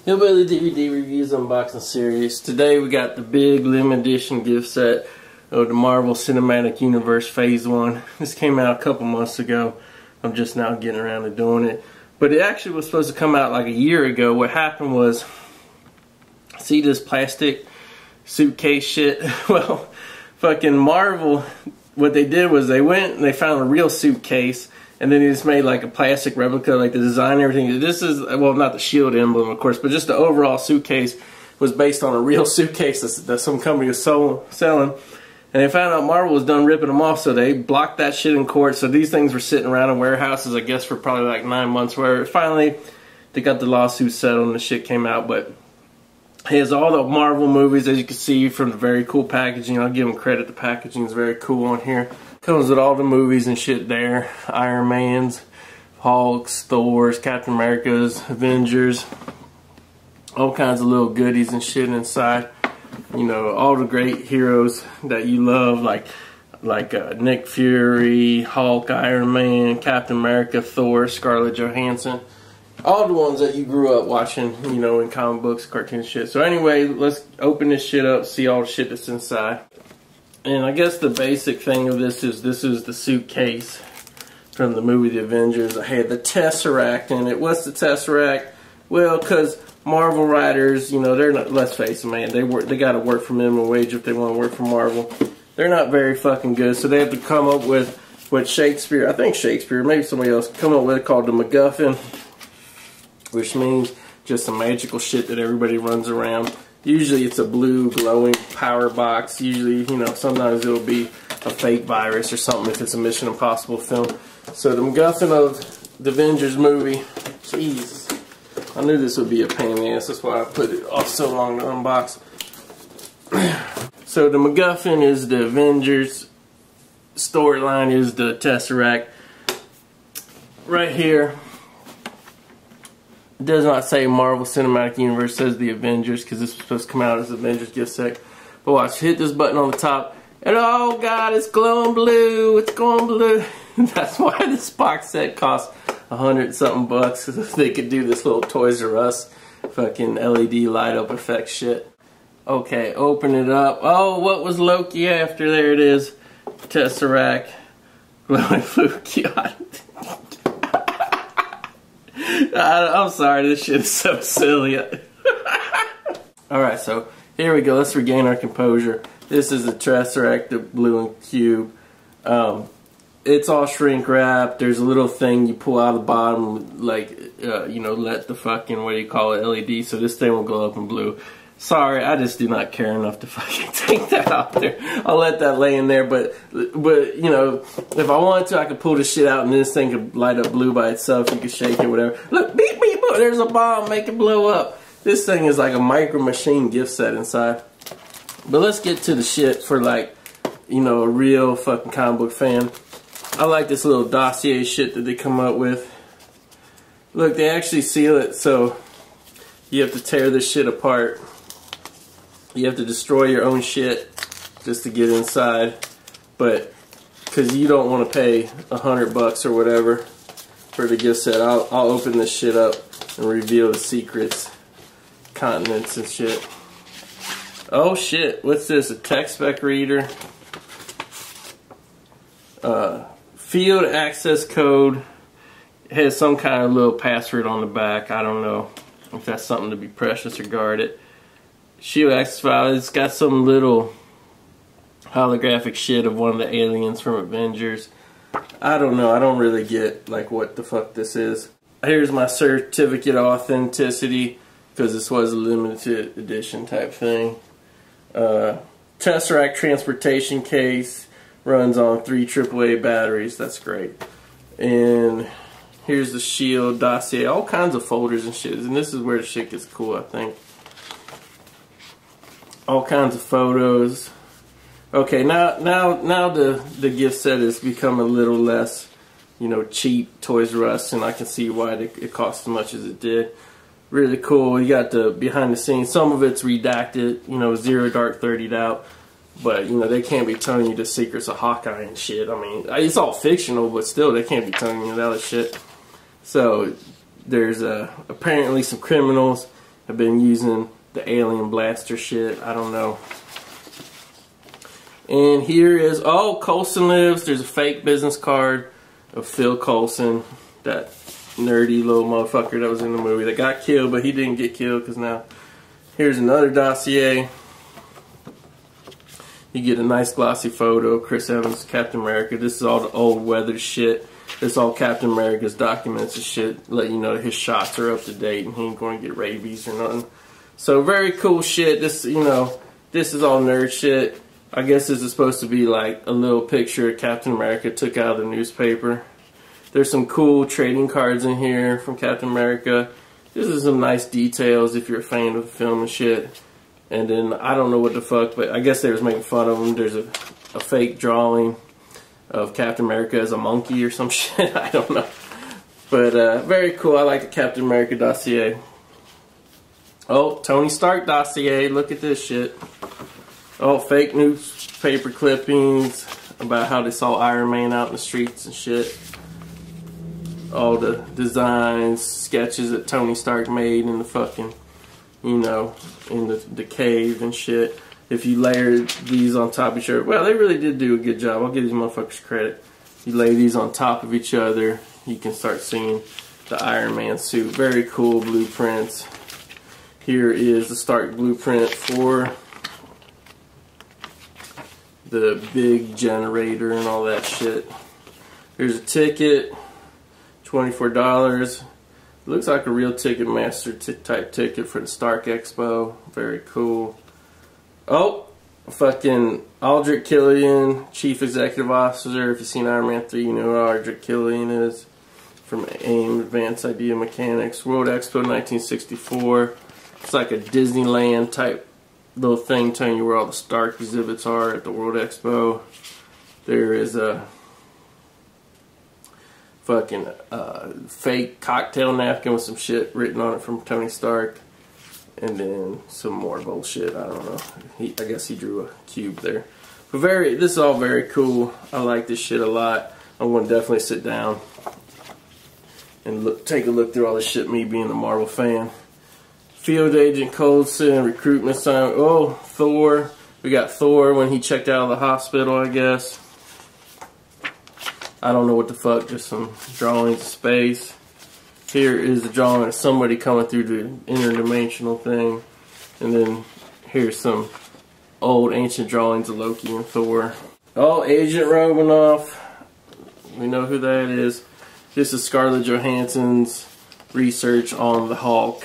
Hillbilly DVD Reviews Unboxing Series. Today we got the big limited edition gift set of the Marvel Cinematic Universe Phase 1. This came out a couple months ago. I'm just now getting around to doing it. But it actually was supposed to come out like a year ago. What happened was, see this plastic suitcase shit? Well, fucking Marvel, what they did was they went and they found a real suitcase, and then they just made like a plastic replica, like the design and everything. This is, well, not the shield emblem, of course, but just the overall suitcase was based on a real suitcase that some company was selling. And they found out Marvel was done ripping them off, so they blocked that shit in court. So these things were sitting around in warehouses, I guess, for probably like 9 months, where finally they got the lawsuit settled and the shit came out. But it has all the Marvel movies, as you can see, from the very cool packaging. I'll give them credit, the packaging is very cool on here. Comes with all the movies and shit there. Iron Man's, Hulk's, Thor's, Captain America's, Avengers. All kinds of little goodies and shit inside. You know, all the great heroes that you love, like Nick Fury, Hulk, Iron Man, Captain America, Thor, Scarlett Johansson. All the ones that you grew up watching, you know, in comic books, cartoon shit. So anyway, let's open this shit up, see all the shit that's inside. And I guess the basic thing of this is the suitcase from the movie The Avengers. I had the Tesseract in it. What's the Tesseract? Well, because Marvel writers, you know, they're not, let's face it, man, they got to work for minimum wage if they want to work for Marvel. They're not very fucking good, so they have to come up with what Shakespeare, I think Shakespeare, maybe somebody else, come up with called the MacGuffin, which means just some magical shit that everybody runs around. Usually it's a blue glowing power box. Usually, you know, sometimes it'll be a fake virus or something if it's a Mission Impossible film. So the MacGuffin of the Avengers movie, jeez, I knew this would be a pain in the ass. That's why I put it off so long to unbox. So the MacGuffin is the Avengers, storyline is the Tesseract. Right here, it does not say Marvel Cinematic Universe, it says the Avengers, because this was supposed to come out as Avengers gift set. But watch, hit this button on the top, and oh god, it's glowing blue, it's glowing blue. That's why this box set costs $100-something bucks, because they could do this little Toys R Us fucking LED light up effect shit. Okay, open it up. Oh, what was Loki after? There it is. Tesseract. Glowing blue. God. I'm sorry, this shit is so silly. Alright, so here we go. Let's regain our composure. This is the Tesseract, the blue and cube. It's all shrink wrapped. There's a little thing you pull out of the bottom, like, you know, let the fucking, what do you call it, LED, so this thing will glow up in blue. Sorry, I just do not care enough to fucking take that out there. I'll let that lay in there, but you know, if I wanted to, I could pull this shit out and this thing could light up blue by itself. You could shake it, whatever. Look, beep, beep, boop, there's a bomb, make it blow up. This thing is like a micro machine gift set inside. But let's get to the shit for, like, you know, a real fucking comic book fan. I like this little dossier shit that they come up with. Look, they actually seal it, so you have to tear this shit apart. You have to destroy your own shit just to get inside, but because you don't want to pay $100 or whatever for the gift set, I'll open this shit up and reveal the secrets, continents and shit. Oh shit, what's this? A text spec reader, field access code. It has some kind of little password on the back. I don't know if that's something to be precious or guarded. Shield access file, it's got some little holographic shit of one of the aliens from Avengers. I don't know, I don't really get like what the fuck this is. Here's my certificate of authenticity, because this was a limited edition type thing. Tesseract transportation case, runs on 3 AAA batteries, that's great. And here's the shield dossier, all kinds of folders and shit, and this is where the shit gets cool, I think. All kinds of photos. Okay, now the gift set has become a little less, you know, cheap Toys R Us, and I can see why it cost as much as it did. Really cool. You got the behind the scenes. Some of it's redacted, you know, 0 dark 30'd out, but you know they can't be telling you the secrets of Hawkeye and shit. I mean, it's all fictional, but still they can't be telling you that shit. So there's apparently some criminals have been using the alien blaster shit. I don't know. And here is, oh, Coulson lives. There's a fake business card of Phil Coulson, that nerdy little motherfucker that was in the movie that got killed, but he didn't get killed because now here's another dossier. You get a nice glossy photo of Chris Evans, Captain America. This is all the old weather shit. This is all Captain America's documents and shit, let you know that his shots are up to date and he ain't going to get rabies or nothing. So very cool shit. This, you know, this is all nerd shit. I guess this is supposed to be like a little picture Captain America took out of the newspaper. There's some cool trading cards in here from Captain America. This is some nice details if you're a fan of the film and shit. And then, I don't know what the fuck, but I guess they was making fun of him. There's a fake drawing of Captain America as a monkey or some shit. I don't know. But very cool. I like the Captain America dossier. Oh, Tony Stark dossier. Look at this shit. Oh, fake newspaper clippings about how they saw Iron Man out in the streets and shit. All the designs, sketches that Tony Stark made in the fucking, you know, in the cave and shit. If you layer these on top of each other, well, they really did do a good job. I'll give these motherfuckers credit. You lay these on top of each other, you can start seeing the Iron Man suit. Very cool blueprints. Here is the Stark blueprint for the big generator and all that shit. Here's a ticket, $24. Looks like a real Ticketmaster type ticket for the Stark Expo. Very cool. Oh, fucking Aldrich Killian, Chief Executive Officer. If you've seen Iron Man 3, you know who Aldrich Killian is. From AIM, Advanced Idea Mechanics. World Expo 1964. It's like a Disneyland type little thing telling you where all the Stark exhibits are at the World Expo. There is a fucking fake cocktail napkin with some shit written on it from Tony Stark. And then some more bullshit. I don't know. I guess he drew a cube there. But this is all very cool. I like this shit a lot. I'm going to definitely sit down and take a look through all this shit, me being a Marvel fan. Field Agent Coulson, recruitment assignment. Oh, Thor. We got Thor when he checked out of the hospital, I guess. I don't know what the fuck, just some drawings of space. Here is a drawing of somebody coming through the interdimensional thing. And then here's some old ancient drawings of Loki and Thor. Oh, Agent Romanoff. We know who that is. This is Scarlett Johansson's research on the Hulk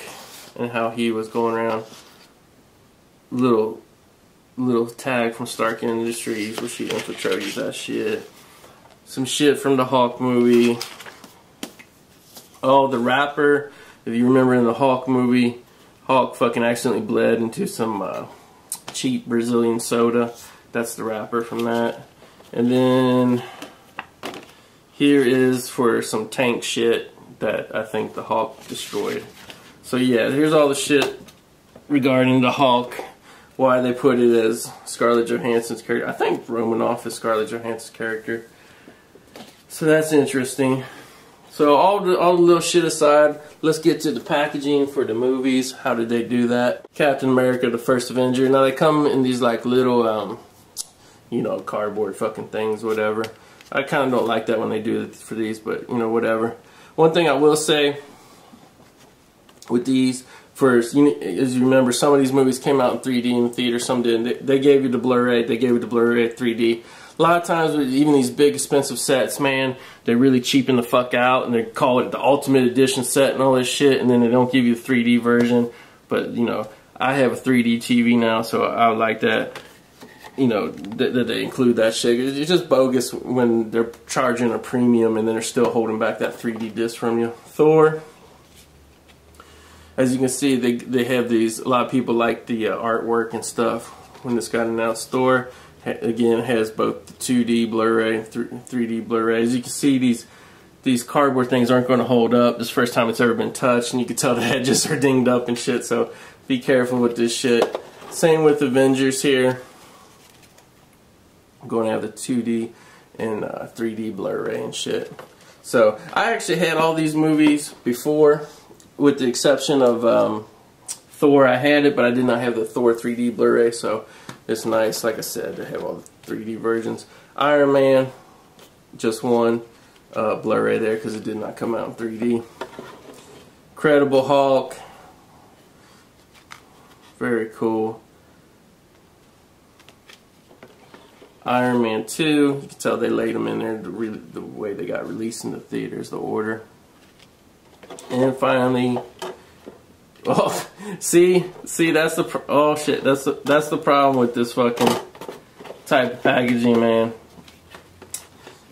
and how he was going around. Little tag from Stark Industries where she infiltrated that shit. Some shit from the Hulk movie. Oh, the rapper. If you remember in the Hulk movie, Hulk fucking accidentally bled into some cheap Brazilian soda. That's the rapper from that. And then here is for some tank shit that I think the Hulk destroyed. So yeah, here's all the shit regarding the Hulk. Why they put it as Scarlett Johansson's character. I think Romanoff is Scarlett Johansson's character. So that's interesting. So all the little shit aside, let's get to the packaging for the movies. How did they do that? Captain America, the First Avenger. Now they come in these like little, you know, cardboard fucking things, whatever. I kind of don't like that when they do it for these, but you know, whatever. One thing I will say with these, first, as you remember, some of these movies came out in 3D in the theater, some didn't. They gave you the Blu-ray, they gave you the Blu-ray 3D. A lot of times with even these big expensive sets, man, they really cheapen the fuck out and they call it the Ultimate Edition set and all this shit, and then they don't give you the 3D version. But, you know, I have a 3D TV now, so I would like that, you know, that they include that shit. It's just bogus when they're charging a premium and then they're still holding back that 3D disc from you. Thor. As you can see, they have these, a lot of people like the artwork and stuff when this got announced. Thor, again, has both the 2D Blu-ray and 3D Blu-ray. As you can see, these cardboard things aren't going to hold up. This is the first time it's ever been touched, and you can tell the edges are dinged up and shit, so be careful with this shit. Same with Avengers here. I'm going to have the 2D and 3D Blu-ray and shit. So, I actually had all these movies before, with the exception of Thor, I had it, but I did not have the Thor 3D Blu-ray, so it's nice, like I said, to have all the 3D versions. Iron Man, just one Blu-ray there because it did not come out in 3D. Incredible Hulk, very cool. Iron Man 2, you can tell they laid them in there the way they got released in the theaters, the order. And finally, oh, see, that's the oh shit, that's the problem with this fucking type of packaging, man.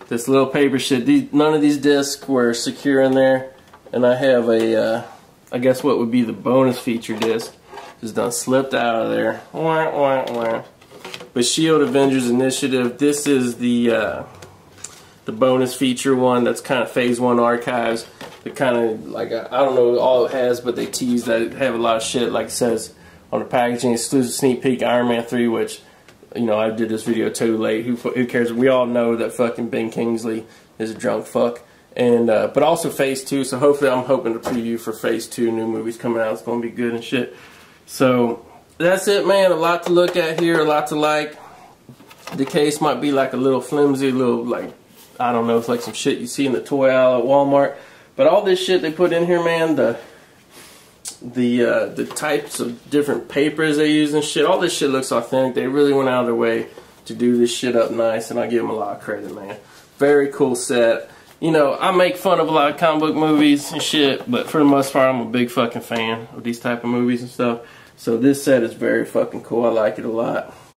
This little paper shit. None of these discs were secure in there, and I have a I guess what would be the bonus feature disc just done slipped out of there. Wah, wah, wah. But Shield Avengers Initiative, this is the bonus feature one. That's kind of Phase 1 archives. They kind of, like, I don't know all it has, but they tease that it have a lot of shit, like it says on the packaging. Exclusive sneak peek Iron Man 3, which, you know, I did this video too late. Who cares? We all know that fucking Ben Kingsley is a drunk fuck. And but also Phase 2, so hopefully I'm hoping to preview for Phase 2, new movies coming out. It's going to be good and shit. So that's it, man. A lot to look at here, a lot to like. The case might be like a little flimsy, little, like, I don't know, it's like some shit you see in the toy aisle at Walmart. But all this shit they put in here, man, the types of different papers they use and shit, all this shit looks authentic. They really went out of their way to do this shit up nice, and I give them a lot of credit, man. Very cool set. You know, I make fun of a lot of comic book movies and shit, but for the most part, I'm a big fucking fan of these type of movies and stuff. So this set is very fucking cool. I like it a lot.